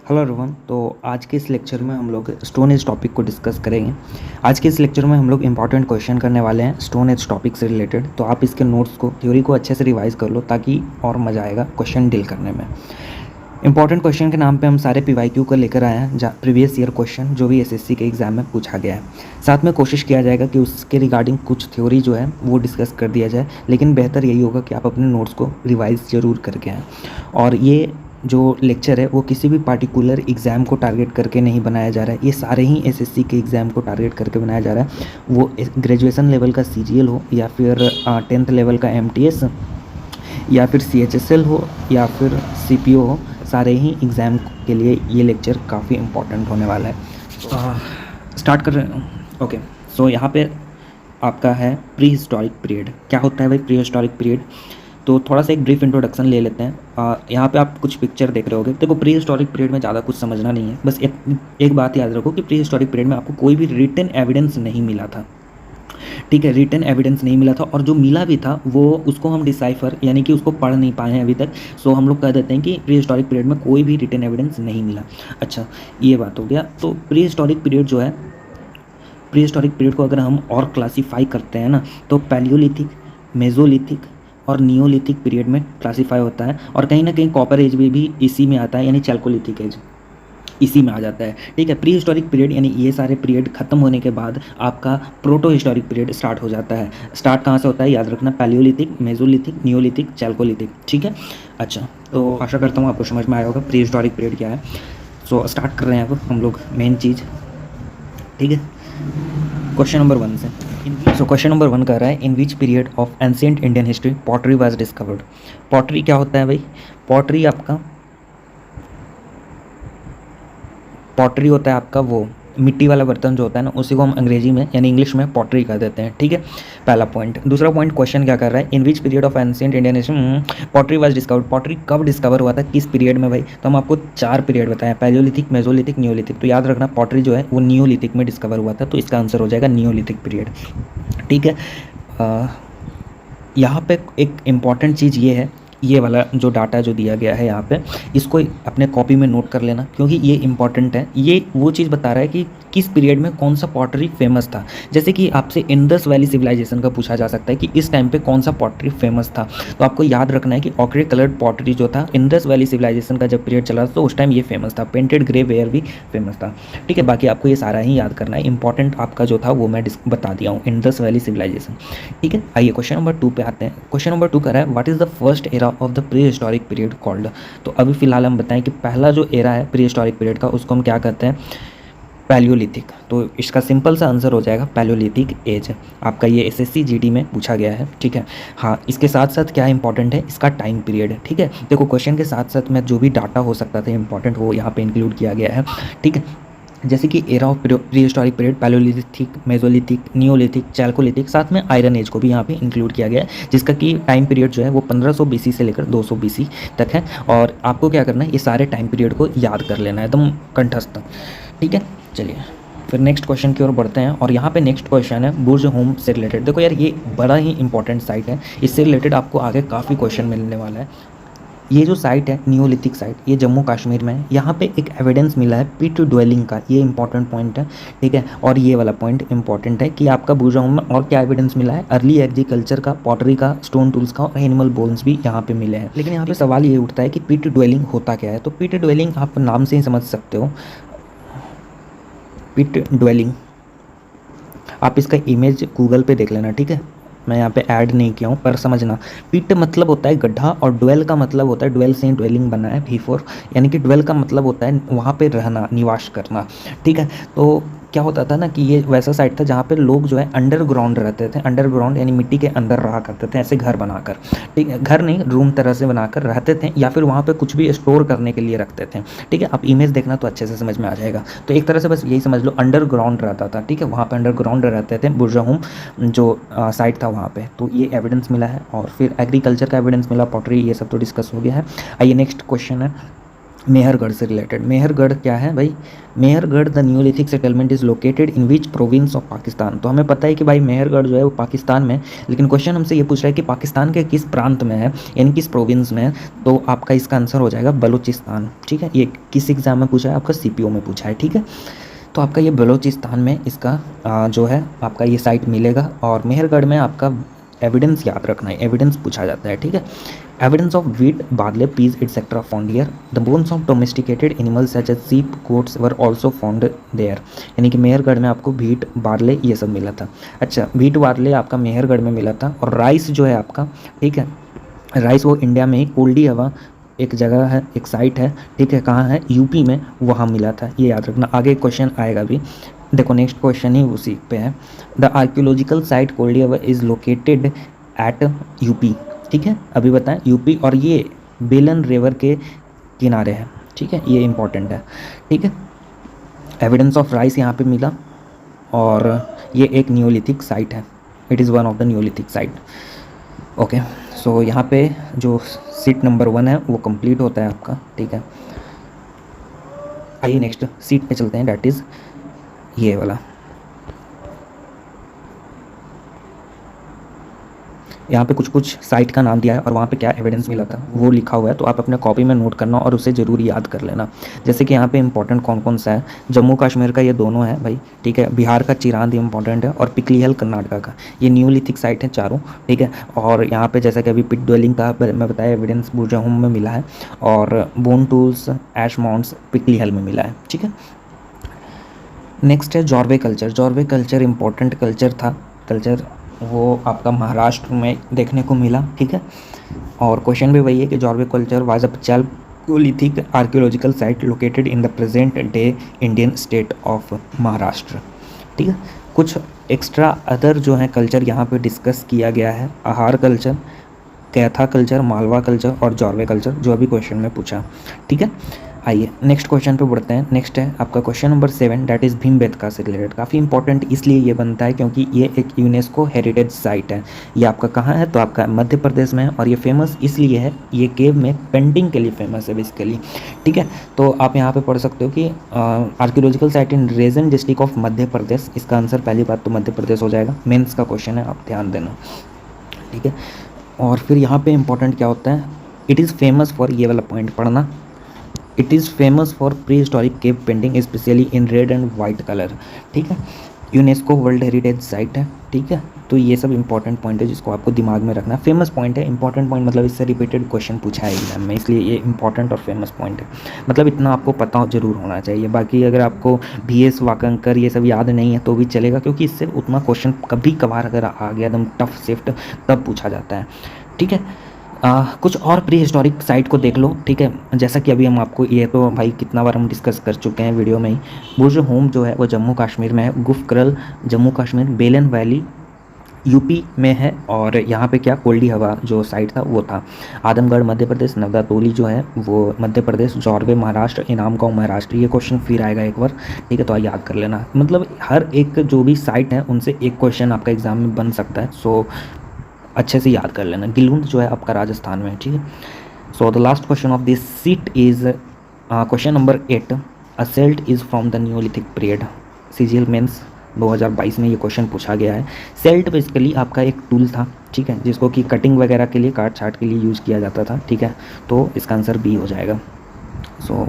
Hello everyone. तो आज के इस लेक्चर में हम लोग स्टोन एज टॉपिक को डिस्कस करेंगे। आज के इस लेक्चर में हम लोग इंपॉर्टेंट क्वेश्चन करने वाले हैं स्टोन एज टॉपिक से रिलेटेड। तो आप इसके नोट्स को, थ्योरी को अच्छे से रिवाइज कर लो ताकि और मज़ा आएगा क्वेश्चन डील करने में। इंपॉर्टेंट क्वेश्चन के नाम पे हम सारे PYQ को लेकर आए हैं, प्रीवियस ईयर क्वेश्चन जो भी SSC के एग्ज़ाम में पूछा गया है। साथ में कोशिश किया जाएगा कि उसके रिगार्डिंग कुछ थ्योरी जो है वो डिस्कस कर दिया जाए, लेकिन बेहतर यही होगा कि आप अपने नोट्स को रिवाइज ज़रूर करके आएँ। और ये जो लेक्चर है वो किसी भी पार्टिकुलर एग्ज़ाम को टारगेट करके नहीं बनाया जा रहा है, ये सारे ही SSC के एग्ज़ाम को टारगेट करके बनाया जा रहा है। वो ग्रेजुएशन लेवल का CGL हो या फिर 10th लेवल का MTS या फिर CHSL हो या फिर CPO हो, सारे ही एग्ज़ाम के लिए ये लेक्चर काफ़ी इम्पोर्टेंट होने वाला है। स्टार्ट कर रहे हैं। ओके, सो यहाँ पे आपका है प्री हिस्टोरिक पीरियड। क्या होता है भाई प्री हिस्टोरिक पीरियड? तो थोड़ा सा एक ब्रीफ इंट्रोडक्शन ले लेते हैं। यहाँ पे आप कुछ पिक्चर देख रहे होगे। देखो, प्री हिस्टोरिक पीरियड में ज़्यादा कुछ समझना नहीं है, बस एक बात याद रखो कि प्री हिस्टोरिक पीरियड में आपको कोई भी रिटन एविडेंस नहीं मिला था। ठीक है, रिटन एविडेंस नहीं मिला था, और जो मिला भी था वो उसको हम डिसाइफर यानी कि उसको पढ़ नहीं पाए हैं अभी तक। सो हम लोग कह देते हैं कि प्री हिस्टोरिक पीरियड में कोई भी रिटन एविडेंस नहीं मिला। अच्छा, ये बात हो गया। तो प्री हिस्टोरिक पीरियड जो है, प्री हिस्टोरिक पीरियड को अगर हम और क्लासीफाई करते हैं ना, तो पैलियोलिथिक, मेजोलिथिक और नियोलिथिक पीरियड में क्लासीफाई होता है। और कहीं ना कहीं कॉपर एज में भी इसी में आता है, यानी चैल्कोलिथिक एज इसी में आ जाता है। ठीक है, प्री हिस्टोरिक पीरियड यानी ये सारे पीरियड खत्म होने के बाद आपका प्रोटो हिस्टोरिक पीरियड स्टार्ट हो जाता है। स्टार्ट कहाँ से होता है याद रखना, पैलियोलिथिक, मेजोलिथिक, नियोलिथिक, चैल्कोलिथिक। ठीक है, अच्छा, तो आशा करता हूँ आपको समझ में आया होगा प्री हिस्टोरिक पीरियड क्या है। सो स्टार्ट कर रहे हैं अब हम लोग मेन चीज़। ठीक है, क्वेश्चन नंबर 1 से। सो क्वेश्चन नंबर 1 कह रहा है, in which period of ancient Indian history pottery was discovered. Pottery क्या होता है भाई? पॉटरी होता है आपका वो मिट्टी वाला बर्तन जो होता है ना, उसी को हम अंग्रेजी में यानी इंग्लिश में पॉटरी कह देते हैं। ठीक है, पहला पॉइंट। दूसरा पॉइंट, क्वेश्चन क्या कर रहा है, in which period of ancient Indian history pottery was discovered. Pottery कब डिस्कवर हुआ था, किस पीरियड में भाई? तो हम आपको 4 पीरियड बताएं, पैलियोलिथिक, मेजोलिथिक, नियोलिथिक। तो याद रखना पॉटरी जो है वो नियोलिथिक में डिस्कवर हुआ था, तो इसका आंसर हो जाएगा नियोलिथिक पीरियड। ठीक है, यहाँ पे एक इम्पॉर्टेंट चीज़ ये है, ये वाला जो डाटा जो दिया गया है यहाँ पे, इसको अपने कॉपी में नोट कर लेना, क्योंकि ये इंपॉर्टेंट है। ये वो चीज़ बता रहा है कि किस पीरियड में कौन सा पॉटरी फेमस था। जैसे कि आपसे इंडस वैली सिविलाइजेशन का पूछा जा सकता है कि इस टाइम पे कौन सा पॉटरी फेमस था। तो आपको याद रखना है कि ऑक्रे कलर्ड पॉटरी जो था, इंडस वैली सिविलाइजेशन का जब पीरियड चला तो उस टाइम ये फेमस था। पेंटेड ग्रे वेयर भी फेमस था। ठीक है, बाकी आपको ये सारा ही याद करना है। इंपॉर्टेंट आपका जो था वो मैं बता दिया हूँ, इंडस वैली सिविलाइजेशन। ठीक है, आइए क्वेश्चन नंबर 2 पे आते हैं। क्वेश्चन नंबर 2 कह रहा है, what is the first era of the pre historic period called. तो अभी फिलहाल हम बताएं कि पहला जो एरा है प्री हिस्टोरिक पीरियड का, उसको हम क्या कहते हैं? पैलियोलिथिक। तो इसका सिंपल सा आंसर हो जाएगा पैलियोलिथिक एज। आपका ये SSC GD में पूछा गया है। ठीक है, हाँ, इसके साथ साथ क्या इंपॉर्टेंट है, इसका टाइम पीरियड। ठीक है, देखो क्वेश्चन के साथ साथ में जो भी डाटा हो सकता था इंपॉर्टेंट, वो यहाँ पे इंक्लूड किया गया है। ठीक है, जैसे कि era of pre historic period, Palaeolithic, Mesolithic, Neolithic, Chalcolithic, साथ में आयरन एज को भी यहाँ पे इंक्लूड किया गया है, जिसका कि टाइम पीरियड जो है वो 1500 BC से लेकर 200 BC तक है। और आपको क्या करना है, ये सारे टाइम पीरियड को याद कर लेना है एकदम कंठस्थ। ठीक है, चलिए फिर नेक्स्ट क्वेश्चन की ओर बढ़ते हैं। और यहाँ पे नेक्स्ट क्वेश्चन है बुर्ज होम से रिलेटेड। देखो यार, ये बड़ा ही इंपॉर्टेंट साइट है, इससे रिलेटेड आपको आगे काफ़ी क्वेश्चन मिलने वाला है। ये जो साइट है नियोलिथिक साइट, ये जम्मू कश्मीर में है। यहाँ पे एक एविडेंस मिला है पिट ड्वेलिंग का, ये इंपॉर्टेंट पॉइंट है। ठीक है, और ये वाला पॉइंट इंपॉर्टेंट है कि आपका बुर्ज होम में और क्या एविडेंस मिला है, अर्ली एग्रीकल्चर का, पॉटरी का, स्टोन टूल्स का और एनिमल बोन्स भी यहाँ पे मिले हैं। लेकिन यहाँ पे सवाल ये उठता है कि पिट ड्वेलिंग होता क्या है। तो पिट ड्वेलिंग आप नाम से ही समझ सकते हो, पिट ड्वेलिंग। आप इसका इमेज गूगल पे देख लेना। ठीक है, मैं यहाँ पे ऐड नहीं किया हूँ, पर समझना, पिट मतलब होता है गड्ढा, और ड्वेल का मतलब होता है, ड्वेल से ड्वेलिंग बना है V4, यानी कि ड्वेल का मतलब होता है वहाँ पे रहना, निवास करना। ठीक है, तो क्या होता था ना कि ये वैसा साइट था जहाँ पे लोग जो है अंडरग्राउंड रहते थे। अंडरग्राउंड यानी मिट्टी के अंदर रहा करते थे, ऐसे घर बनाकर। ठीक है, घर नहीं, रूम तरह से बनाकर रहते थे, या फिर वहाँ पे कुछ भी स्टोर करने के लिए रखते थे। ठीक है, आप इमेज देखना तो अच्छे से समझ में आ जाएगा। तो एक तरह से बस यही समझ लो, अंडरग्राउंड रहता था। ठीक है, वहाँ पे अंडरग्राउंड रहते थे, बुर्ज होम जो साइट था वहाँ पे। तो ये एविडेंस मिला है, और फिर एग्रीकल्चर का एविडेंस मिला, पॉटरी, ये सब तो डिस्कस हो गया है। आइए नेक्स्ट क्वेश्चन है, मेहरगढ़ से रिलेटेड। मेहरगढ़ क्या है भाई? Mehrgarh the Neolithic settlement is located in which province of Pakistan. तो हमें पता है कि भाई मेहरगढ़ जो है वो पाकिस्तान में है, लेकिन क्वेश्चन हमसे ये पूछ रहा है कि पाकिस्तान के किस प्रांत में है, यानी किस प्रोविंस में है। तो आपका इसका आंसर हो जाएगा बलूचिस्तान। ठीक है, ये किस एग्जाम में पूछा है? आपका सीपीओ में पूछा है। ठीक है, तो आपका ये बलूचिस्तान में इसका जो है आपका ये साइट मिलेगा। और मेहरगढ़ में आपका एविडेंस याद रखना है, एविडेंस पूछा जाता है। ठीक है, evidence of wheat, barley, peas etcetera found here. The bones of domesticated animals such as sheep, goats were also found there. यानी कि मेहरगढ़ में आपको वीट, बार्ले ये सब मिला था। अच्छा, वीट बार्ले आपका मेहरगढ़ में मिला था। और राइस जो है आपका, ठीक है, राइस वो इंडिया में ही कोल्डी हवा एक जगह है, एक साइट है। ठीक है, कहाँ है? यूपी में, वहाँ मिला था। ये याद रखना, आगे क्वेश्चन आएगा भी। देखो नेक्स्ट क्वेश्चन ही उसी पे है। द आर्कियोलॉजिकल साइट कोल्डी हवा इज लोकेटेड एट यूपी। ठीक है, अभी बताएं यूपी, और ये बेलन रिवर के किनारे है। ठीक है, ये इंपॉर्टेंट है। ठीक है, एविडेंस ऑफ राइस यहाँ पे मिला, और ये एक न्यूलिथिक साइट है। It is one of the neolithic site. Okay, so यहाँ पे जो सीट नंबर 1 है वो कंप्लीट होता है आपका। ठीक है, आइए नेक्स्ट सीट पे चलते हैं, डैट इज़ ये वाला। यहाँ पे कुछ कुछ साइट का नाम दिया है और वहाँ पे क्या एविडेंस मिला था वो लिखा हुआ है, तो आप अपने कॉपी में नोट करना और उसे ज़रूर याद कर लेना। जैसे कि यहाँ पे इंपॉर्टेंट कौन कौन सा है, जम्मू कश्मीर का ये दोनों है भाई। ठीक है, बिहार का चिरांद इंपॉर्टेंट है, और पिकलीहल कर्नाटका का। ये न्यूलिथिक साइट है चारों। ठीक है, और यहाँ पे जैसा कि अभी पिट ड्वेलिंग का मैं बताया एविडेंस बुरजाहोम में मिला है, और बोन टूल्स, ऐश माउंट्स पिकलीहल में मिला है। ठीक है, नेक्स्ट है Jorwe culture. Jorwe culture important culture था, कल्चर वो आपका महाराष्ट्र में देखने को मिला। ठीक है, और क्वेश्चन भी वही है कि Jorwe culture was a Chalcolithic archaeological site located in the present day Indian state of Maharashtra. ठीक है, कुछ एक्स्ट्रा अदर जो है कल्चर यहाँ पे डिस्कस किया गया है। आहार कल्चर, कैथा कल्चर, मालवा कल्चर और जॉर्वे कल्चर, जो अभी क्वेश्चन में पूछा। ठीक है, आइए नेक्स्ट क्वेश्चन पे बढ़ते हैं। नेक्स्ट है आपका question number 7, that is Bhimbetka से रिलेटेड। काफ़ी इंपॉर्टेंट इसलिए ये बनता है क्योंकि ये एक यूनेस्को हेरिटेज साइट है। ये आपका कहाँ है? तो आपका मध्य प्रदेश में है, और ये फेमस इसलिए है, ये केव में पेंटिंग के लिए फेमस है बेसिकली। ठीक है, तो आप यहाँ पे पढ़ सकते हो कि archaeological site in Raisen district of Madhya Pradesh. इसका आंसर पहली बात तो मध्य प्रदेश हो जाएगा, मेंस का क्वेश्चन है, आप ध्यान देना। ठीक है, और फिर यहाँ पे इंपॉर्टेंट क्या होता है, इट इज़ फेमस फॉर, ये वाला पॉइंट पढ़ना, it is famous for pre historic cave painting specially in red and white colour. ठीक है, यूनेस्को वर्ल्ड हेरिटेज साइट है। ठीक है, तो ये सब इंपॉर्टेंट पॉइंट है जिसको आपको दिमाग में रखना है। फेमस पॉइंट है, इंपॉर्टेंट पॉइंट मतलब इससे रिपीटेड क्वेश्चन पूछा है एग्जाम में, इसलिए ये इंपॉर्टेंट और फेमस पॉइंट है। मतलब इतना आपको पता जरूर होना चाहिए। बाकी अगर आपको VS वाकंकर ये सब याद नहीं है तो भी चलेगा, क्योंकि इससे उतना क्वेश्चन कभी कभार अगर आ गया एकदम टफ शिफ्ट तब पूछा जाता है। ठीक है, कुछ और प्री हिस्टोरिक साइट को देख लो। ठीक है, जैसा कि अभी हम आपको, ये तो भाई कितना बार हम डिस्कस कर चुके हैं वीडियो में ही। बुरजहोम जो है वो जम्मू कश्मीर में है, गुफकरल जम्मू कश्मीर, बेलन वैली यूपी में है, और यहाँ पे क्या कोल्डी हवा जो साइट था वो था। आदमगढ़ मध्य प्रदेश, नवदा तोली जो है वो मध्य प्रदेश, जॉर्वे महाराष्ट्र, इनाम गाँव महाराष्ट्र। ये क्वेश्चन फिर आएगा एक बार। ठीक है, तो याद कर लेना, मतलब हर एक जो भी साइट है उनसे एक क्वेश्चन आपका एग्जाम में बन सकता है, सो अच्छे से याद कर लेना। गिलुंड जो है आपका राजस्थान में। ठीक है, so the last question of this sheet is question number 8, a celt is from the neolithic period. CGL mains 2022 में ये क्वेश्चन पूछा गया है। सेल्ट बेसिकली आपका एक टूल था, ठीक है, जिसको कि कटिंग वगैरह के लिए, काट छाट के लिए यूज़ किया जाता था। ठीक है, तो इसका आंसर बी हो जाएगा। सो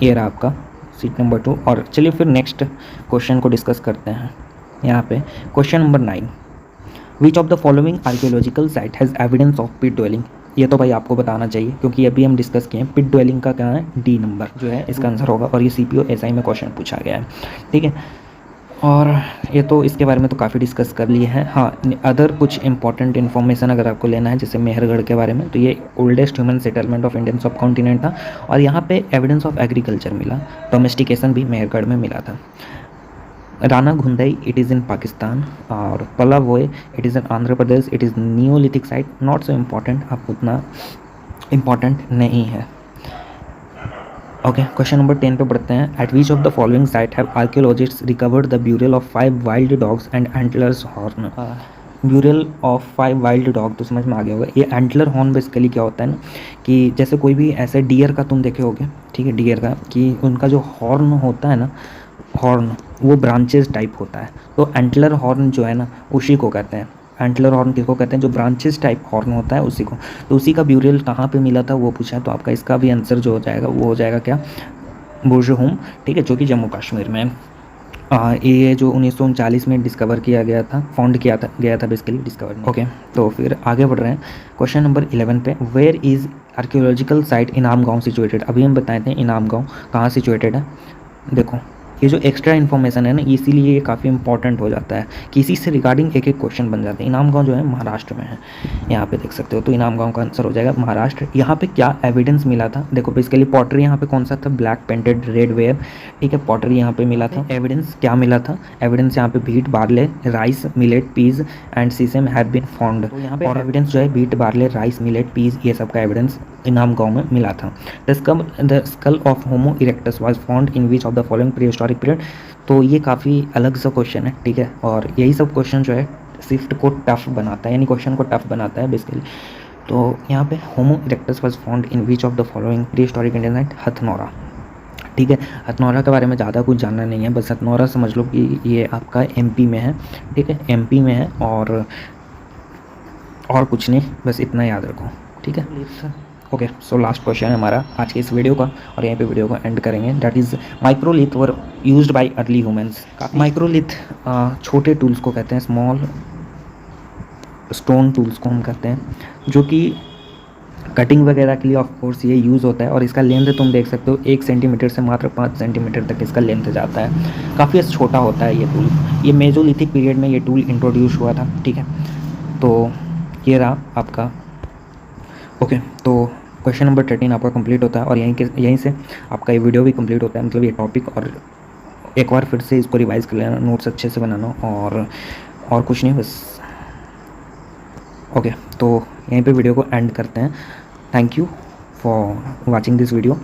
ये रहा आपका सीट नंबर 2। और चलिए फिर नेक्स्ट क्वेश्चन को डिस्कस करते हैं। यहाँ पे question number 9, which of the following archaeological site has evidence of pit dwelling. ये तो भाई आपको बताना चाहिए क्योंकि अभी हम डिस्कस किए हैं। पिट ड्वेलिंग का क्या है? डी नंबर जो है इसका आंसर होगा, और ये CPO SI में क्वेश्चन पूछा गया है। ठीक है, और ये तो इसके बारे में तो काफ़ी डिस्कस कर लिए हैं। हाँ, अदर कुछ इंपॉर्टेंट इन्फॉर्मेशन अगर आपको लेना है, जैसे मेहरगढ़ के बारे में, तो ये oldest human settlement of Indian subcontinent था, और यहाँ पे एविडेंस ऑफ एग्रीकल्चर मिला, डोमेस्टिकेशन भी मेहरगढ़ में मिला था। Rana Ghundai, it is in Pakistan, और Palavoy, it is in Andhra Pradesh. It is neolithic site, not so important, आप उतना इम्पॉर्टेंट नहीं है। ओके, क्वेश्चन नंबर 10 पे बढ़ते हैं। Eight which of the following site have archaeologists recovered the burial of 5 wild dogs and antlers horn. Burial of 5 wild dog, तो समझ में आ गया होगा। ये एंटलर हॉर्न बेसिकली क्या होता है ना, कि जैसे कोई भी ऐसे डियर का तुम देखे होगे, ठीक है, डियर का कि उनका जो हॉर्न होता है ना, हॉर्न वो ब्रांचेस टाइप होता है, तो एंटलर हॉर्न जो है ना उसी को कहते हैं। एंटलर हॉर्न किसको कहते हैं? जो ब्रांचेस टाइप हॉर्न होता है उसी को। तो उसी का ब्यूरल कहाँ पे मिला था वो पूछा है, तो आपका इसका भी आंसर जो हो जाएगा वो हो जाएगा क्या? बुर्जहोम, ठीक है, जो कि जम्मू कश्मीर में है। ये जो 1939 में डिस्कवर किया गया था, फाउंड किया था गया था बेसिकली, डिस्कवर नहीं। ओके, तो फिर आगे बढ़ रहे हैं क्वेश्चन नंबर 11 पे। वेयर इज़ आर्कियोलॉजिकल साइट इनाम गाँव सिचुएटेड? अभी हम बताए थे इनाम गाँव कहाँ सिचुएटेड है। देखो ये जो एक्स्ट्रा इन्फॉर्मेशन है ना, इसीलिए ये काफ़ी इंपॉर्टेंट हो जाता है कि इसी से रिगार्डिंग एक एक क्वेश्चन बन जाते हैं। इनाम गाँव जो है महाराष्ट्र में है, यहाँ पे देख सकते हो, तो इनाम गाँव का आंसर हो जाएगा महाराष्ट्र। यहाँ पे क्या एविडेंस मिला था? देखो बेसिकली पॉटरी यहाँ पे कौन सा था? ब्लैक पेंटेड रेड वेयर, ठीक है, पॉटरी यहाँ पे मिला था। एविडेंस क्या मिला था? एविडेंस यहाँ पे wheat, barley, rice, millet, peas and sesame have been found. तो यहाँ पे और एविडेंस जो है wheat, barley, rice, millet, peas, ये सब का एविडेंस इनाम गाँव में मिला था। The skull of homo erectus was found in which of the following prehistoric period? तो ये काफ़ी अलग सा क्वेश्चन है, ठीक है, और यही सब क्वेश्चन जो है स्विफ्ट को टफ बनाता है, यानी क्वेश्चन को टफ बनाता है बेसिकली। तो यहाँ पे Homo erectus was found in which of the following prehistoric Indian site? Hathnora, ठीक है। हथनौरा के बारे में ज़्यादा कुछ जानना नहीं है, बस हथनौरा समझ लो कि ये आपका एमपी में है, ठीक है, एमपी में है, और कुछ नहीं, बस इतना याद रखो, ठीक है। ओके, सो लास्ट क्वेश्चन है हमारा आज के इस वीडियो का, और यहीं पे वीडियो को एंड करेंगे। That is microlith were used by early humans. Microlith छोटे टूल्स को कहते हैं, स्मॉल स्टोन टूल्स को हम कहते हैं, जो कि कटिंग वगैरह के लिए ऑफ कोर्स ये यूज़ होता है। और इसका लेंथ तुम देख सकते हो 1 सेंटीमीटर से मात्र 5 सेंटीमीटर तक इसका लेंथ जाता है, काफ़ी छोटा होता है ये टूल। ये मेसोलिथिक पीरियड में ये टूल इंट्रोड्यूस हुआ था, ठीक है। तो ये रहा आपका। ओके, तो क्वेश्चन नंबर 13 आपका कंप्लीट होता है, और यहीं से आपका ये वीडियो भी कंप्लीट होता है, मतलब ये टॉपिक। और एक बार फिर से इसको रिवाइज़ कर लेना, नोट्स अच्छे से बनाना, और कुछ नहीं बस। ओके, तो यहीं पे वीडियो को एंड करते हैं। Thank you for watching this video.